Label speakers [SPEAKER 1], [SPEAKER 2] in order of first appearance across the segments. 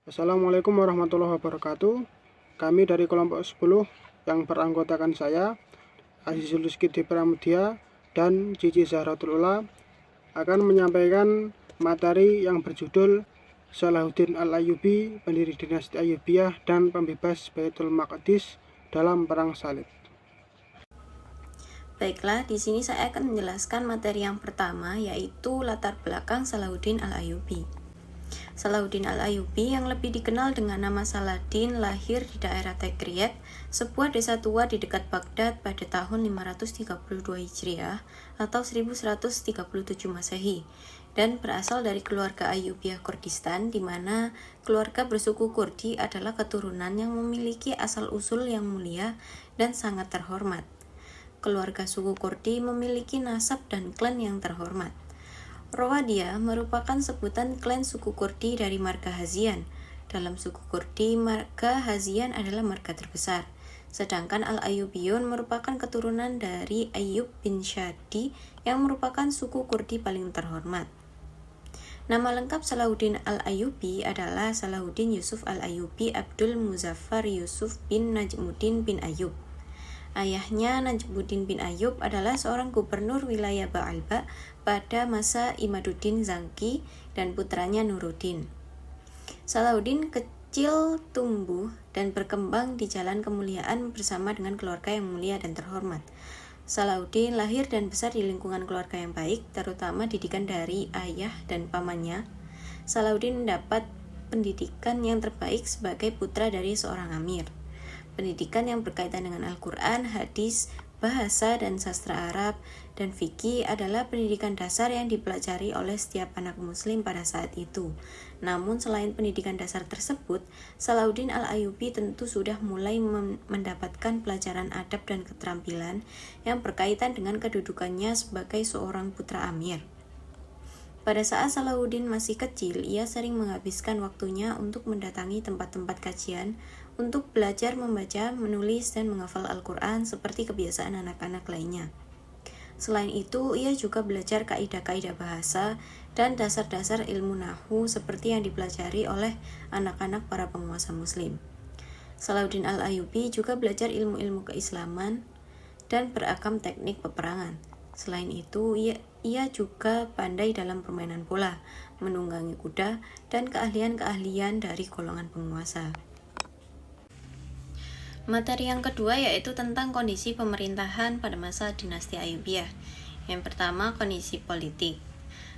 [SPEAKER 1] Assalamualaikum warahmatullahi wabarakatuh. Kami dari kelompok 10 yang beranggotakan saya, Azizul Rizky Pramudia dan Cici Zahratul Ula akan menyampaikan materi yang berjudul Salahuddin Al-Ayyubi, pendiri dinasti Ayyubiyah dan pembebas Baitul Maqdis dalam Perang Salib.
[SPEAKER 2] Baiklah, di sini saya akan menjelaskan materi yang pertama, yaitu latar belakang Salahuddin Al-Ayyubi. Salahuddin Al-Ayyubi yang lebih dikenal dengan nama Saladin lahir di daerah Tikrit, sebuah desa tua di dekat Baghdad pada tahun 532 Hijriah atau 1137 Masehi, dan berasal dari keluarga Ayyubiyah Kurdistan, di mana keluarga bersuku Kurdi adalah keturunan yang memiliki asal-usul yang mulia dan sangat terhormat. Keluarga suku Kurdi memiliki nasab dan klan yang terhormat. Rawadia merupakan sebutan klan suku Kurdi dari marga Hazian. Dalam suku Kurdi, marga Hazian adalah marga terbesar. Sedangkan Al-Ayyubiyun merupakan keturunan dari Ayyub bin Shadi yang merupakan suku Kurdi paling terhormat. Nama lengkap Salahuddin Al-Ayyubi adalah Salahuddin Yusuf Al-Ayyubi Abdul Muzaffar Yusuf bin Najmuddin bin Ayyub. Ayahnya Najmuddin bin Ayyub adalah seorang gubernur wilayah Ba'alba pada masa Imaduddin Zangki dan putranya Nuruddin. Salahuddin kecil tumbuh dan berkembang di jalan kemuliaan bersama dengan keluarga yang mulia dan terhormat. Salahuddin lahir dan besar di lingkungan keluarga yang baik, terutama didikan dari ayah dan pamannya. Salahuddin mendapat pendidikan yang terbaik sebagai putra dari seorang amir. Pendidikan yang berkaitan dengan Al-Quran, hadis, bahasa dan sastra Arab, dan fikih adalah pendidikan dasar yang dipelajari oleh setiap anak muslim pada saat itu. Namun selain pendidikan dasar tersebut, Salahuddin Al-Ayyubi tentu sudah mulai mendapatkan pelajaran adab dan keterampilan yang berkaitan dengan kedudukannya sebagai seorang putra amir. Pada saat Salahuddin masih kecil, ia sering menghabiskan waktunya untuk mendatangi tempat-tempat kajian untuk belajar membaca, menulis, dan menghafal Al-Quran seperti kebiasaan anak-anak lainnya. Selain itu, ia juga belajar kaidah-kaidah bahasa dan dasar-dasar ilmu nahwu seperti yang dipelajari oleh anak-anak para penguasa muslim. Salahuddin Al-Ayyubi juga belajar ilmu-ilmu keislaman dan beragam teknik peperangan. Selain itu, ia juga pandai dalam permainan bola, menunggangi kuda, dan keahlian-keahlian dari golongan penguasa. Materi yang kedua yaitu tentang kondisi pemerintahan pada masa dinasti Ayyubiyah. Yang pertama, kondisi politik.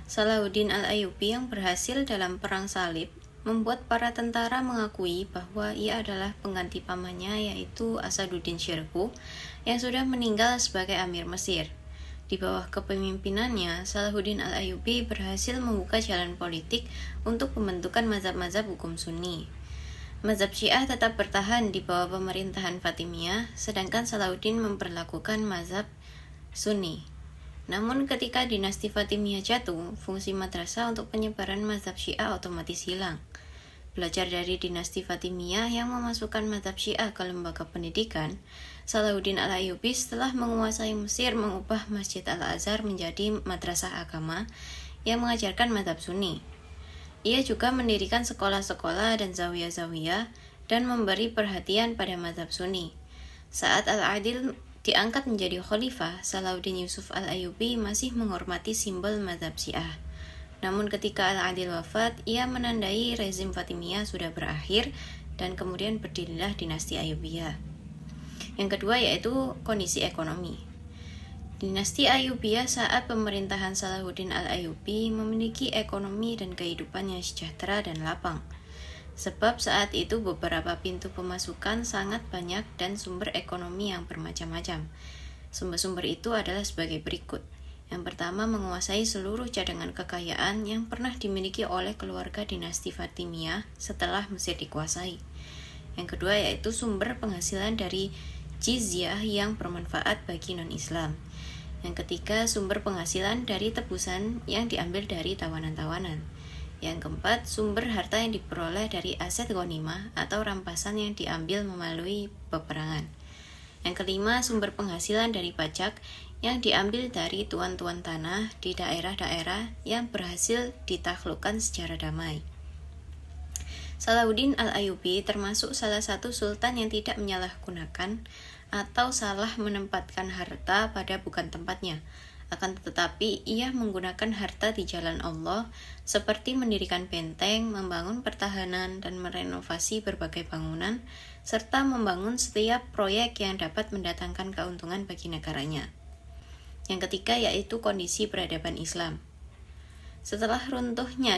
[SPEAKER 2] Salahuddin Al-Ayyubi yang berhasil dalam Perang Salib membuat para tentara mengakui bahwa ia adalah pengganti pamannya, yaitu Asaduddin Syirkuh yang sudah meninggal sebagai Amir Mesir. Di bawah kepemimpinannya, Salahuddin Al-Ayyubi berhasil membuka jalan politik untuk pembentukan mazhab-mazhab hukum Sunni. Mazhab Syiah tetap bertahan di bawah pemerintahan Fatimiyah, sedangkan Salahuddin memperlakukan mazhab Sunni. Namun ketika dinasti Fatimiyah jatuh, fungsi madrasah untuk penyebaran mazhab Syiah otomatis hilang. Belajar dari dinasti Fatimiyah yang memasukkan mazhab Syiah ke lembaga pendidikan, Salahuddin Al-Ayyubi setelah menguasai Mesir mengubah Masjid Al-Azhar menjadi madrasah agama yang mengajarkan mazhab Sunni. Ia juga mendirikan sekolah-sekolah dan zawiyah-zawiyah dan memberi perhatian pada mazhab Sunni. Saat Al-Adil diangkat menjadi khalifah, Salahuddin Yusuf Al-Ayyubi masih menghormati simbol mazhab Syiah. Namun ketika Al-Adil wafat, ia menandai rezim Fatimiyah sudah berakhir dan kemudian berdirilah dinasti Ayyubiyah. Yang kedua yaitu kondisi ekonomi. Dinasti Ayyubiyah saat pemerintahan Salahuddin Al-Ayyubi memiliki ekonomi dan kehidupan yang sejahtera dan lapang. Sebab saat itu beberapa pintu pemasukan sangat banyak dan sumber ekonomi yang bermacam-macam. Sumber-sumber itu adalah sebagai berikut. Yang pertama, menguasai seluruh cadangan kekayaan yang pernah dimiliki oleh keluarga dinasti Fatimiyah setelah Mesir dikuasai. Yang kedua yaitu sumber penghasilan dari jizyah yang bermanfaat bagi non-Islam. Yang ketiga, sumber penghasilan dari tebusan yang diambil dari tawanan-tawanan. Yang keempat, sumber harta yang diperoleh dari aset ghanimah atau rampasan yang diambil melalui peperangan. Yang kelima, sumber penghasilan dari pajak yang diambil dari tuan-tuan tanah di daerah-daerah yang berhasil ditaklukkan secara damai. Salahuddin Al-Ayyubi termasuk salah satu sultan yang tidak menyalahgunakan atau salah menempatkan harta pada bukan tempatnya. Akan tetapi ia menggunakan harta di jalan Allah seperti mendirikan benteng, membangun pertahanan, dan merenovasi berbagai bangunan, serta membangun setiap proyek yang dapat mendatangkan keuntungan bagi negaranya. Yang ketiga yaitu kondisi peradaban Islam. Setelah runtuhnya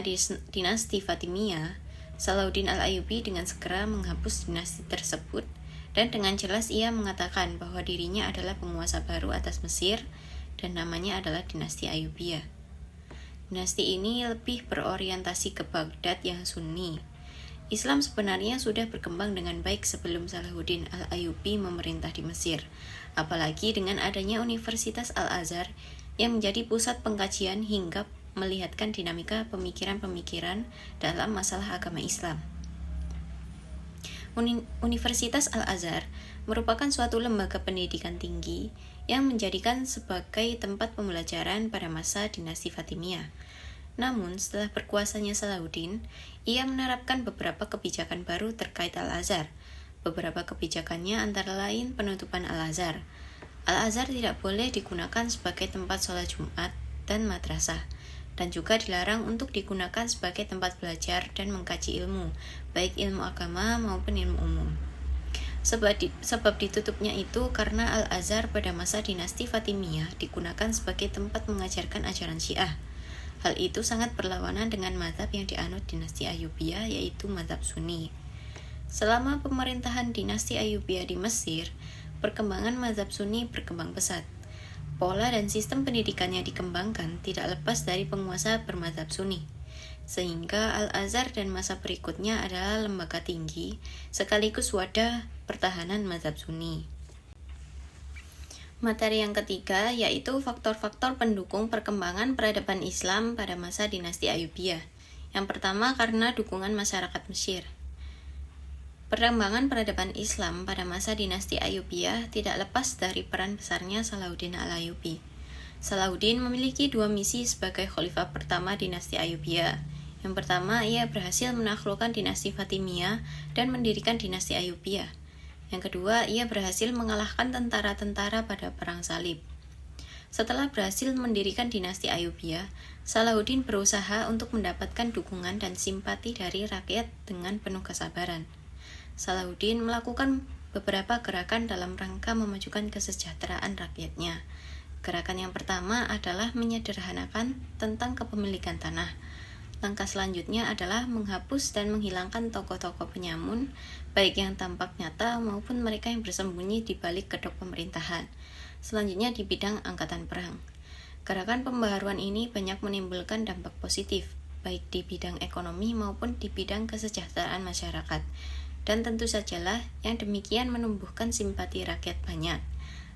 [SPEAKER 2] dinasti Fatimiyah, Salahuddin Al-Ayyubi dengan segera menghapus dinasti tersebut, dan dengan jelas ia mengatakan bahwa dirinya adalah penguasa baru atas Mesir, dan namanya adalah dinasti Ayyubiyah. Dinasti ini lebih berorientasi ke Baghdad yang Sunni. Islam sebenarnya sudah berkembang dengan baik sebelum Salahuddin Al-Ayyubi memerintah di Mesir, apalagi dengan adanya Universitas Al-Azhar yang menjadi pusat pengkajian hingga melihatkan dinamika pemikiran-pemikiran dalam masalah agama Islam. Universitas Al-Azhar merupakan suatu lembaga pendidikan tinggi yang menjadikan sebagai tempat pembelajaran pada masa dinasti Fatimiyah. Namun, setelah berkuasanya Salahuddin, ia menerapkan beberapa kebijakan baru terkait Al-Azhar. Beberapa kebijakannya antara lain penutupan Al-Azhar. Al-Azhar tidak boleh digunakan sebagai tempat sholat Jumat dan madrasah, dan juga dilarang untuk digunakan sebagai tempat belajar dan mengkaji ilmu, baik ilmu agama maupun ilmu umum. Sebab ditutupnya itu karena Al-Azhar pada masa dinasti Fatimiyah digunakan sebagai tempat mengajarkan ajaran Syiah. Hal itu sangat berlawanan dengan mazhab yang dianut dinasti Ayyubiyah, yaitu mazhab Sunni. Selama pemerintahan dinasti Ayyubiyah di Mesir, perkembangan mazhab Sunni berkembang pesat. Pola dan sistem pendidikan yang dikembangkan tidak lepas dari penguasa bermazhab Sunni, sehingga Al-Azhar dan masa berikutnya adalah lembaga tinggi sekaligus wadah pertahanan mazhab Sunni. Materi yang ketiga yaitu faktor-faktor pendukung perkembangan peradaban Islam pada masa dinasti Ayyubiyah. Yang pertama karena dukungan masyarakat Mesir. Perkembangan peradaban Islam pada masa dinasti Ayyubiyah tidak lepas dari peran besarnya Salahuddin Al-Ayyubi. Salahuddin memiliki dua misi sebagai khalifah pertama dinasti Ayyubiyah. Yang pertama, ia berhasil menaklukkan dinasti Fatimiyah dan mendirikan dinasti Ayyubiyah. Yang kedua, ia berhasil mengalahkan tentara-tentara pada Perang Salib. Setelah berhasil mendirikan dinasti Ayyubiyah, Salahuddin berusaha untuk mendapatkan dukungan dan simpati dari rakyat dengan penuh kesabaran. Salahuddin melakukan beberapa gerakan dalam rangka memajukan kesejahteraan rakyatnya. Gerakan yang pertama adalah menyederhanakan tentang kepemilikan tanah. Langkah selanjutnya adalah menghapus dan menghilangkan tokoh-tokoh penyamun, baik yang tampak nyata maupun mereka yang bersembunyi di balik kedok pemerintahan. Selanjutnya di bidang angkatan perang. Gerakan pembaharuan ini banyak menimbulkan dampak positif, baik di bidang ekonomi maupun di bidang kesejahteraan masyarakat. Dan tentu sajalah yang demikian menumbuhkan simpati rakyat banyak.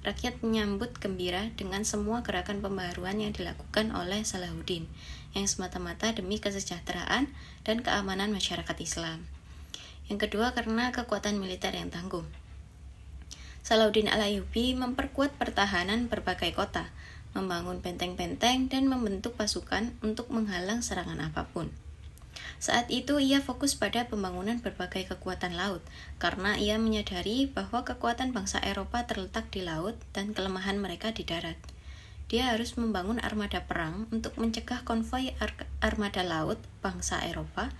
[SPEAKER 2] Rakyat menyambut gembira dengan semua gerakan pembaharuan yang dilakukan oleh Salahuddin, yang semata-mata demi kesejahteraan dan keamanan masyarakat Islam. Yang kedua karena kekuatan militer yang tangguh. Salahuddin Al-Ayyubi memperkuat pertahanan berbagai kota, membangun benteng-benteng dan membentuk pasukan untuk menghalang serangan apapun. Saat itu ia fokus pada pembangunan berbagai kekuatan laut, karena ia menyadari bahwa kekuatan bangsa Eropa terletak di laut dan kelemahan mereka di darat. Dia harus membangun armada perang untuk mencegah konvoi armada laut bangsa Eropa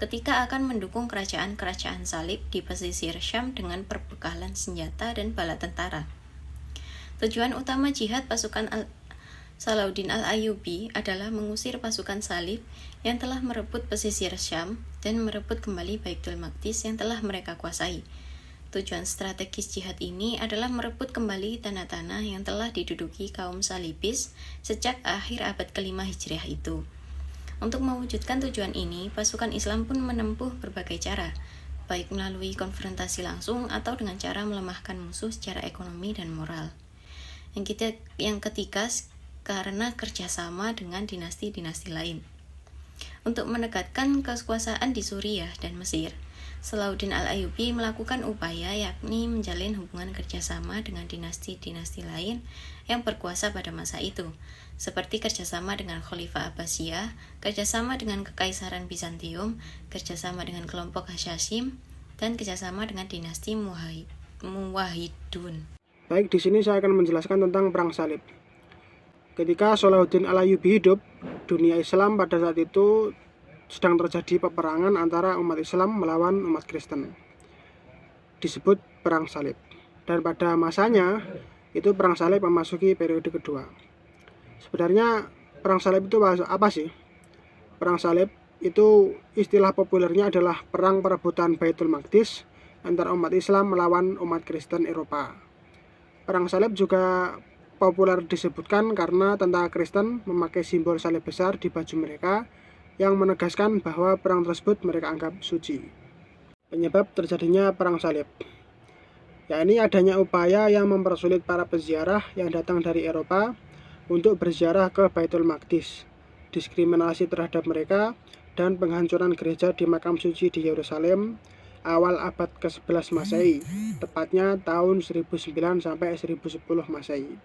[SPEAKER 2] ketika akan mendukung kerajaan-kerajaan Salib di pesisir Syam dengan perbekalan senjata dan bala tentara. Tujuan utama jihad pasukan Salahuddin Al-Ayyubi adalah mengusir pasukan Salib yang telah merebut pesisir Syam dan merebut kembali Baitul Maqdis yang telah mereka kuasai. Tujuan strategis jihad ini adalah merebut kembali tanah-tanah yang telah diduduki kaum Salibis sejak akhir abad ke-5 Hijriah itu. Untuk mewujudkan tujuan ini, pasukan Islam pun menempuh berbagai cara, baik melalui konfrontasi langsung atau dengan cara melemahkan musuh secara ekonomi dan moral. Yang ketiga, karena kerjasama dengan dinasti-dinasti lain. Untuk menegakkan kekuasaan di Suriah dan Mesir, Salahuddin Al-Ayyubi melakukan upaya yakni menjalin hubungan kerjasama dengan dinasti-dinasti lain yang berkuasa pada masa itu, seperti kerjasama dengan Khalifah Abbasiyah, kerjasama dengan Kekaisaran Bizantium, kerjasama dengan kelompok Hashashim, dan kerjasama dengan dinasti Muwahhidun.
[SPEAKER 1] Baik, di sini saya akan menjelaskan tentang Perang Salib. Ketika Salahuddin Al-Ayyubi hidup, dunia Islam pada saat itu sedang terjadi peperangan antara umat Islam melawan umat Kristen. Disebut Perang Salib. Dan pada masanya, itu Perang Salib memasuki periode kedua. Sebenarnya Perang Salib itu apa sih? Perang Salib itu istilah populernya adalah perang perebutan Baitul Maqdis antara umat Islam melawan umat Kristen Eropa. Perang Salib juga populer disebutkan karena tentara Kristen memakai simbol salib besar di baju mereka yang menegaskan bahwa perang tersebut mereka anggap suci. Penyebab terjadinya Perang Salib, yakni adanya upaya yang mempersulit para peziarah yang datang dari Eropa untuk berziarah ke Baitul Maqdis, diskriminasi terhadap mereka, dan penghancuran gereja di makam suci di Yerusalem awal abad ke-11 Masehi, tepatnya tahun 1009 sampai 1010 Masehi.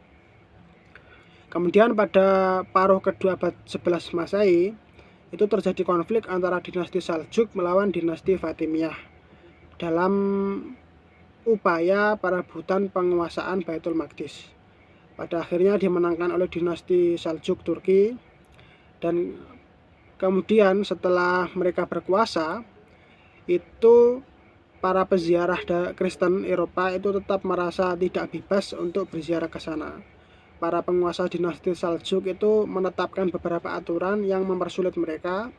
[SPEAKER 1] Kemudian pada paruh kedua abad 11 Masehi, itu terjadi konflik antara dinasti Saljuk melawan dinasti Fatimiyah dalam upaya perebutan penguasaan Baitul Maqdis. Pada akhirnya dimenangkan oleh dinasti Saljuk Turki, dan kemudian setelah mereka berkuasa, itu para peziarah Kristen Eropa itu tetap merasa tidak bebas untuk berziarah ke sana. Para penguasa dinasti Saljuk itu menetapkan beberapa aturan yang mempersulit mereka,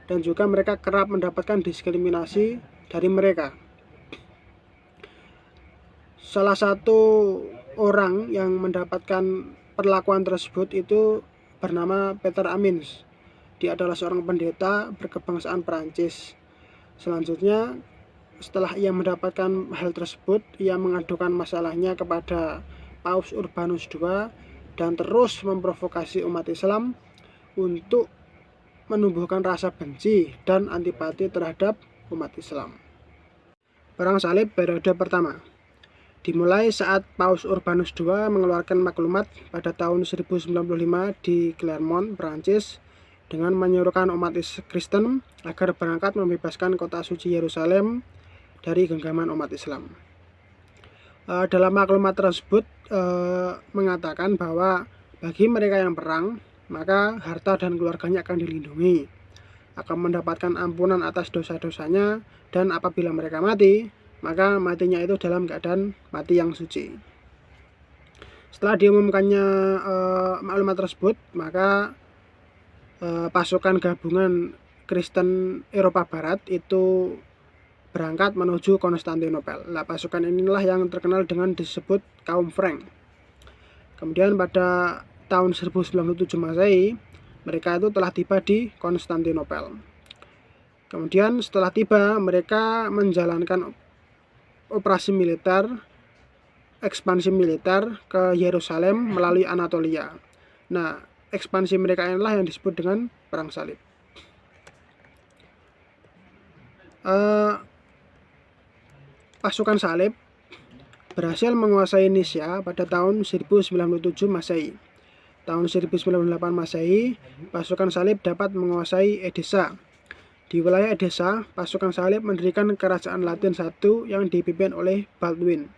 [SPEAKER 1] dan juga mereka kerap mendapatkan diskriminasi dari mereka. Salah satu orang yang mendapatkan perlakuan tersebut itu bernama Peter Amins. Dia adalah seorang pendeta berkebangsaan Perancis. Selanjutnya, setelah ia mendapatkan hal tersebut, ia mengadukan masalahnya kepada Paus Urbanus II dan terus memprovokasi umat Islam untuk menumbuhkan rasa benci dan antipati terhadap umat Islam. Perang Salib periode pertama dimulai saat Paus Urbanus II mengeluarkan maklumat pada tahun 1095 di Clermont, Prancis, dengan menyuruhkan umat Kristen agar berangkat membebaskan kota suci Yerusalem dari genggaman umat Islam. Dalam maklumat tersebut mengatakan bahwa bagi mereka yang perang, maka harta dan keluarganya akan dilindungi, akan mendapatkan ampunan atas dosa-dosanya, dan apabila mereka mati, maka matinya itu dalam keadaan mati yang suci. Setelah diumumkannya maklumat tersebut, maka pasukan gabungan Kristen Eropa Barat itu berangkat menuju Konstantinopel. Nah, pasukan inilah yang terkenal dengan disebut kaum Frank. Kemudian pada tahun 1097 Masehi, mereka itu telah tiba di Konstantinopel. Kemudian setelah tiba, mereka menjalankan operasi militer, ekspansi militer ke Yerusalem melalui Anatolia. Nah, ekspansi mereka inilah yang disebut dengan Perang Salib. Pasukan Salib berhasil menguasai Nisya pada tahun 1097 Masehi. Tahun 1098 Masehi, pasukan Salib dapat menguasai Edessa. Di wilayah Edessa, pasukan Salib mendirikan kerajaan Latin I yang dipimpin oleh Baldwin.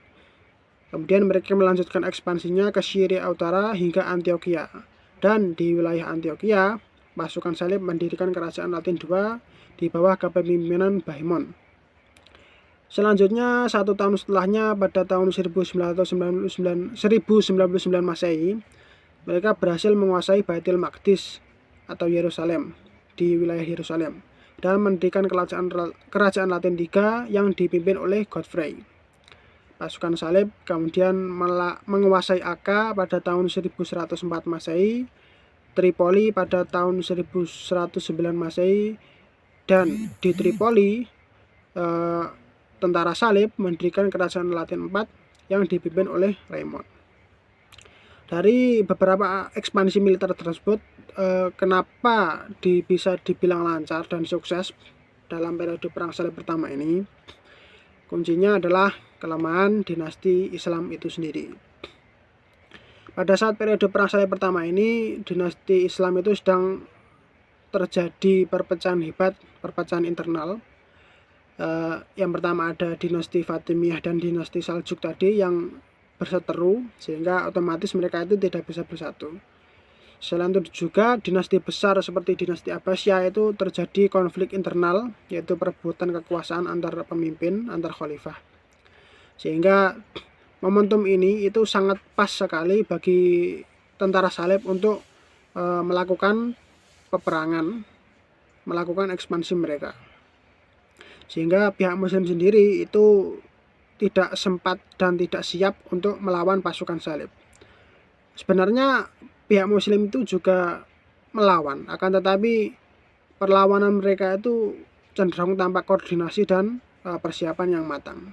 [SPEAKER 1] Kemudian mereka melanjutkan ekspansinya ke Syria Utara hingga Antioquia. Dan di wilayah Antioquia, pasukan Salib mendirikan kerajaan Latin II di bawah kepemimpinan Bahimon. Selanjutnya, 1 tahun setelahnya, pada tahun 1099 Masehi, mereka berhasil menguasai Baitul Maqdis atau Yerusalem di wilayah Yerusalem dan mendirikan kerajaan Latin III yang dipimpin oleh Godfrey. Pasukan Salib kemudian menguasai Akka pada tahun 1104 Masehi, Tripoli pada tahun 1109 Masehi, dan di Tripoli tentara Salib mendirikan kerajaan Latin IV yang dipimpin oleh Raymond. Dari beberapa ekspansi militer tersebut, kenapa bisa dibilang lancar dan sukses? dalam periode Perang Salib pertama ini, kuncinya adalah kelemahan dinasti Islam itu sendiri. Pada saat periode Perang Salib pertama ini, dinasti Islam itu sedang terjadi perpecahan hebat, perpecahan internal. Yang pertama ada dinasti Fatimiyah dan dinasti Saljuk tadi yang berseteru, sehingga otomatis mereka itu tidak bisa bersatu. Selain itu juga dinasti besar seperti dinasti Abbasiyah itu terjadi konflik internal, yaitu perebutan kekuasaan antar pemimpin, antar khalifah. Sehingga momentum ini itu sangat pas sekali bagi tentara salib untuk melakukan peperangan, melakukan ekspansi mereka. Sehingga pihak muslim sendiri itu tidak sempat dan tidak siap untuk melawan pasukan salib. Sebenarnya pihak muslim itu juga melawan, akan tetapi perlawanan mereka itu cenderung tanpa koordinasi dan persiapan yang matang.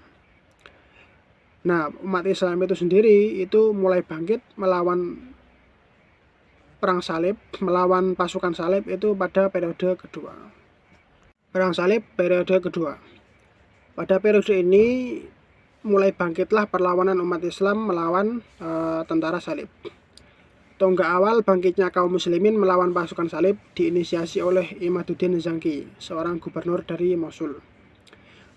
[SPEAKER 1] Nah, umat Islam itu sendiri itu mulai bangkit melawan perang salib, melawan pasukan salib itu pada periode kedua. Perang salib periode kedua. Pada periode ini mulai bangkitlah perlawanan umat Islam melawan tentara salib. Tonggak awal bangkitnya kaum muslimin melawan pasukan salib diinisiasi oleh Imaduddin Zangki, seorang gubernur dari Mosul.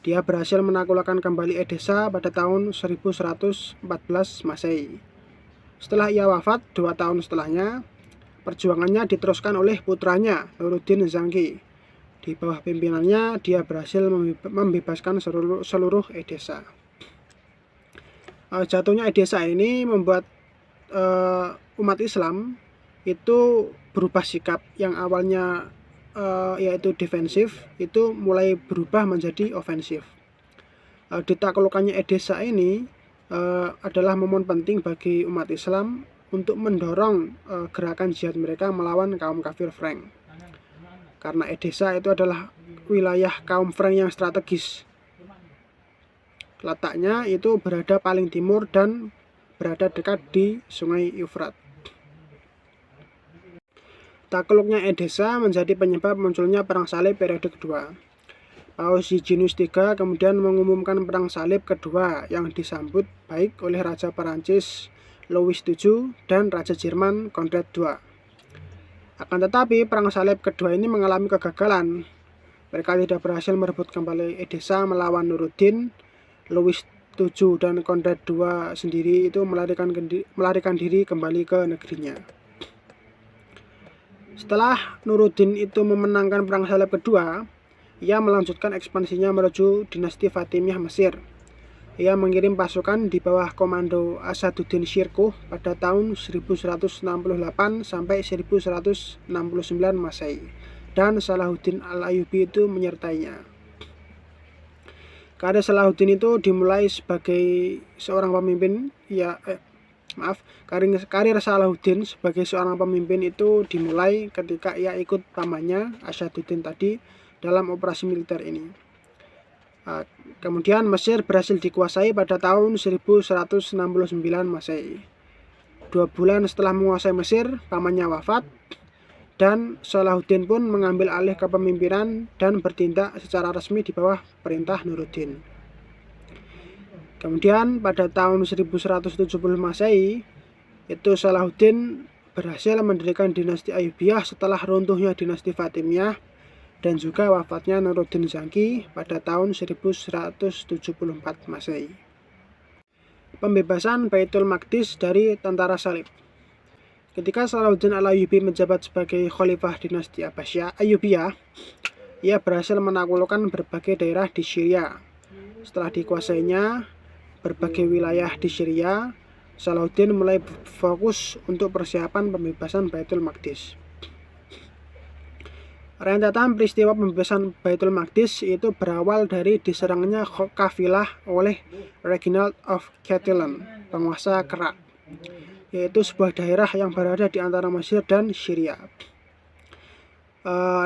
[SPEAKER 1] Dia berhasil menaklukkan kembali Edessa pada tahun 1114 Masehi. Setelah ia wafat 2 tahun setelahnya, perjuangannya diteruskan oleh putranya Nuruddin Zangki. Di bawah pimpinannya dia berhasil membebaskan seluruh Edessa. Jatuhnya Edessa ini membuat umat Islam itu berubah sikap yang awalnya yaitu defensif, itu mulai berubah menjadi ofensif. Ditaklukannya Edessa ini adalah momen penting bagi umat Islam untuk mendorong gerakan jihad mereka melawan kaum kafir Frank. Karena Edessa itu adalah wilayah kaum Frank yang strategis. Letaknya itu berada paling timur dan berada dekat di Sungai Eufrat. Takluknya Edessa menjadi penyebab munculnya perang salib periode kedua. Paus Eugenius III kemudian mengumumkan perang salib kedua yang disambut baik oleh Raja Perancis Louis VII dan Raja Jerman Konrad II. Akan tetapi perang salib kedua ini mengalami kegagalan. Mereka tidak berhasil merebut kembali Edessa melawan Nuruddin. Louis VII dan Konrad II sendiri itu melarikan diri kembali ke negerinya. Setelah Nuruddin itu memenangkan perang salib kedua, ia melanjutkan ekspansinya menuju dinasti Fatimiyah Mesir. Ia mengirim pasukan di bawah komando Asaduddin Shirkuh pada tahun 1168 sampai 1169 Masehi, dan Salahuddin Al-Ayyubi itu menyertainya. Karir Salahuddin itu dimulai sebagai seorang pemimpin, karir Salahuddin sebagai seorang pemimpin itu dimulai ketika ia ikut pamannya Asaduddin tadi dalam operasi militer ini. Kemudian Mesir berhasil dikuasai pada tahun 1169 Masehi. 2 bulan setelah menguasai Mesir, pamannya wafat dan Salahuddin pun mengambil alih kepemimpinan dan bertindak secara resmi di bawah perintah Nuruddin. Kemudian pada tahun 1170 Masehi, itu Salahuddin berhasil mendirikan dinasti Ayyubiyah setelah runtuhnya dinasti Fatimiyah dan juga wafatnya Nuruddin Zangki pada tahun 1174 Masehi. Pembebasan Baitul Maqdis dari tentara salib. Ketika Salahuddin Al-Ayyubi menjabat sebagai khalifah dinasti Ayyubiyah, ia berhasil menaklukkan berbagai daerah di Syria. Setelah dikuasainya berbagai wilayah di Syria, Salahuddin mulai fokus untuk persiapan pembebasan Baitul Maqdis. Rentetan peristiwa pembebasan Baitul Maqdis itu berawal dari diserangnya kafilah oleh Reginald of Catiline, penguasa Kerak, yaitu sebuah daerah yang berada di antara Mesir dan Syria.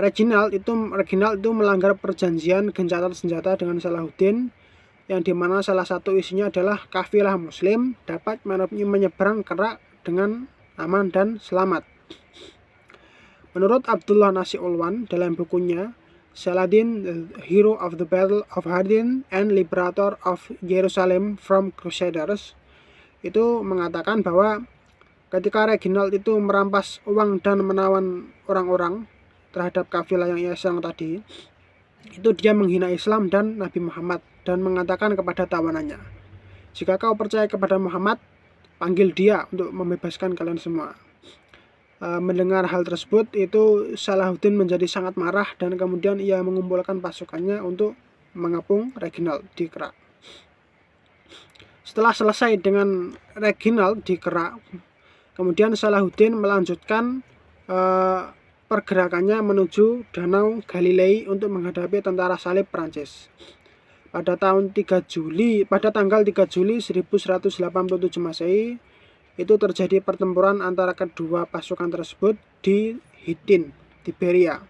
[SPEAKER 1] Reginald itu melanggar perjanjian gencatan senjata dengan Salahuddin, yang dimana salah satu isinya adalah kafilah Muslim dapat menyeberang Kerak dengan aman dan selamat. Menurut Abdullah Nasi Ulwan dalam bukunya Saladin, the hero of the Battle of Hardin and liberator of Jerusalem from Crusaders, itu mengatakan bahwa ketika Reginald itu merampas uang dan menawan orang-orang terhadap kafilah yang ia serang tadi, itu dia menghina Islam dan Nabi Muhammad dan mengatakan kepada tawanannya, jika kau percaya kepada Muhammad, panggil dia untuk membebaskan kalian semua. Mendengar hal tersebut, itu Salahuddin menjadi sangat marah dan kemudian ia mengumpulkan pasukannya untuk mengepung Reginald di Kerak. Setelah selesai dengan Reginald di Kerak, kemudian Salahuddin melanjutkan pergerakannya menuju Danau Galilei untuk menghadapi tentara salib Prancis. Pada tanggal 3 Juli 1187 Masehi, itu terjadi pertempuran antara kedua pasukan tersebut di Hittin, Tiberia.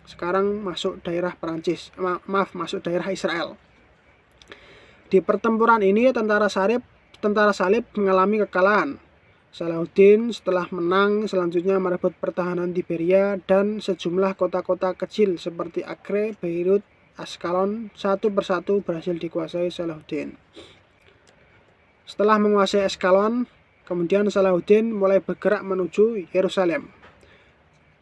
[SPEAKER 1] Sekarang masuk daerah Prancis, masuk daerah Israel. Di pertempuran ini tentara salib mengalami kekalahan. Salahuddin setelah menang selanjutnya merebut pertahanan Tiberia dan sejumlah kota-kota kecil seperti Acre, Beirut, Ascalon satu persatu berhasil dikuasai Salahuddin. Setelah menguasai Ascalon, kemudian Salahuddin mulai bergerak menuju Yerusalem.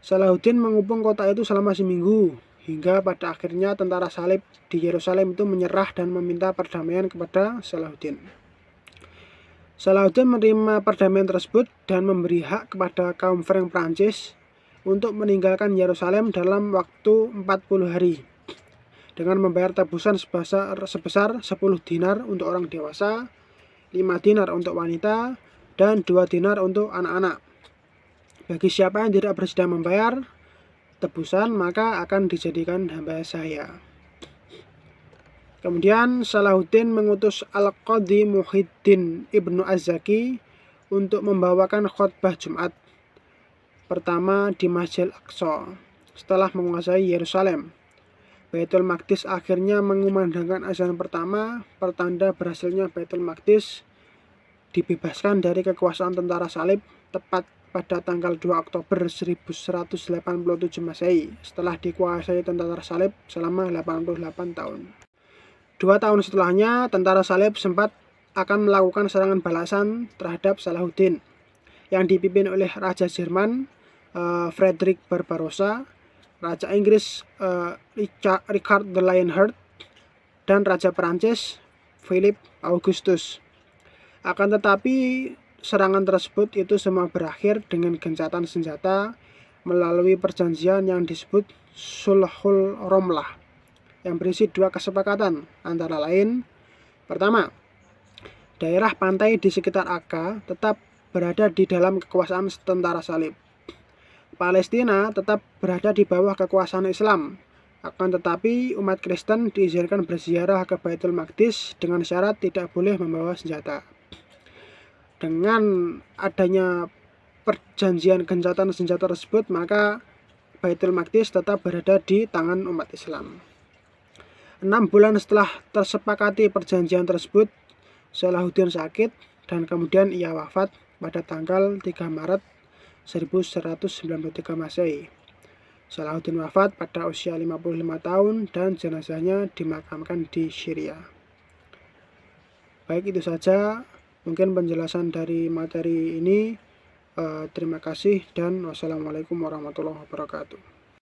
[SPEAKER 1] Salahuddin mengepung kota itu selama seminggu, hingga pada akhirnya tentara salib di Yerusalem itu menyerah dan meminta perdamaian kepada Salahuddin. Salahuddin menerima perdamaian tersebut dan memberi hak kepada kaum Frank Prancis untuk meninggalkan Yerusalem dalam waktu 40 hari dengan membayar tebusan sebesar 10 dinar untuk orang dewasa, 5 dinar untuk wanita, dan 2 dinar untuk anak-anak. Bagi siapa yang tidak bersedia membayar tebusan, maka akan dijadikan hamba saya. Kemudian Salahuddin mengutus Al-Qadhi Muhyiddin Ibnu Az-Zaki untuk membawakan khutbah Jumat pertama di Masjid Al-Aqsa setelah menguasai Yerusalem. Baitul Maqdis akhirnya mengumandangkan azan pertama, pertanda berhasilnya Baitul Maqdis dibebaskan dari kekuasaan tentara salib tepat pada tanggal 2 Oktober 1187 Masehi setelah dikuasai tentara salib selama 88 tahun. 2 tahun setelahnya, tentara salib sempat akan melakukan serangan balasan terhadap Salahuddin yang dipimpin oleh Raja Jerman Frederick Barbarossa, Raja Inggris Richard the Lionheart, dan Raja Perancis Philip Augustus. Akan tetapi serangan tersebut itu semua berakhir dengan gencatan senjata melalui perjanjian yang disebut Sulhul Romlah yang berisi 2 kesepakatan, antara lain: pertama, daerah pantai di sekitar Akka tetap berada di dalam kekuasaan tentara salib. Palestina tetap berada di bawah kekuasaan Islam. Akan tetapi umat Kristen diizinkan berziarah ke Baitul Maqdis dengan syarat tidak boleh membawa senjata. Dengan adanya perjanjian gencatan senjata tersebut, maka Baitul Maqdis tetap berada di tangan umat Islam. 6 bulan setelah tersepakati perjanjian tersebut, Salahuddin sakit dan kemudian ia wafat pada tanggal 3 Maret 1193 Masehi. Salahuddin wafat pada usia 55 tahun dan jenazahnya dimakamkan di Syria. Baik, itu saja mungkin penjelasan dari materi ini. Terima kasih dan wassalamualaikum warahmatullahi wabarakatuh.